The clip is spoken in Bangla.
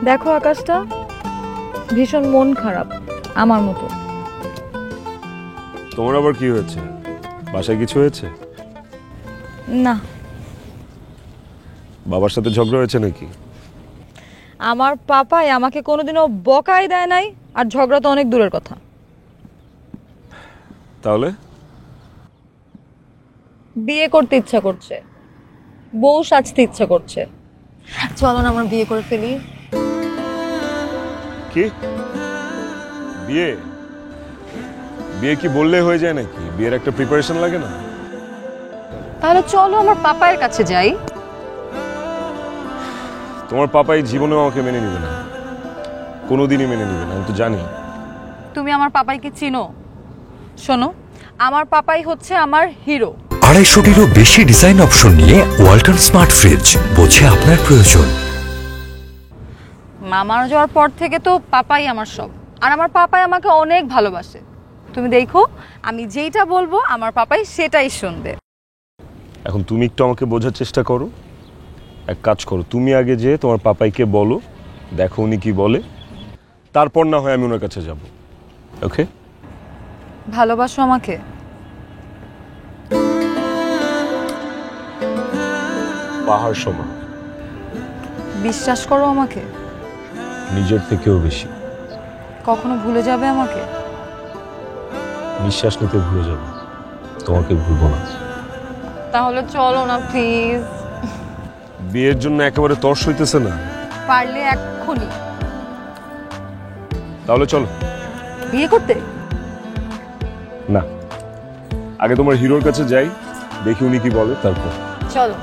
দেখো আকাশটা, ভীষণ মন খারাপ আমার মতো। তোমার আবার কি হয়েছে? বাসায় কিছু হয়েছে? না, বাবার সাথে ঝগড়া হয়েছে নাকি? আমার পাপাই আমাকে কোনোদিনও বকাই দেয় নাই, আর ঝগড়া তো অনেক দূরের কথা। তাহলে বিয়ে করতে ইচ্ছা করছে, বউ সাজতে ইচ্ছা করছে। চলো না আমরা বিয়ে করে ফেলি। কি বিয়ে? বিয়ে কি বললে হয়ে যায় নাকি? বিয়ের একটা প্রিপারেশন লাগে না? তাহলে চলো আমার পাপায়ের কাছে যাই। তোমার পাপাই জীবনেও আমাকে মেনে নিবে না, কোনোদিনই মেনে নিবে না, আমি তো জানি। তুমি আমার পাপাইকে চিনো? শোনো, আমার পাপাই হচ্ছে আমার হিরো। 250-টিরও বেশি ডিজাইন অপশন নিয়ে ওয়ালটন স্মার্ট ফ্রিজ, বোঝে আপনার প্রয়োজন। মামার যাওয়ার পর থেকে তো পাপাই আমার সব, আর আমার পাপাই আমাকে অনেক ভালোবাসে। তুমি দেখো, আমি যেইটা বলবো আমার পাপাই সেটাই শুনবে। এখন তুমি একটু আমাকে বোঝার চেষ্টা করো। এক কাজ করো, তুমি আগে যে তোমার পাপাইকে বলো, দেখো উনি কি বলে, তারপর না হয় আমি ওনার কাছে যাব। ওকে? ভালোবাসো আমাকে? পাহাড় সমান। বিশ্বাস করো আমাকে? নিজের থেকেও বেশি। কখনো ভুলে যাবে আমাকে? নিঃশ্বাস নিতে ভুলে যাবো, তোমাকে ভুলবো না। তাহলে চলো না প্লিজ। বিয়ের জন্য একেবারে তর্স হইতেছে না? পারলে এক্ষুনি তাহলে চলো। বিয়ে করতে? না, আগে তোমার হিরোর কাছে যাই, দেখি উনি কি বলে, তারপর। চলো।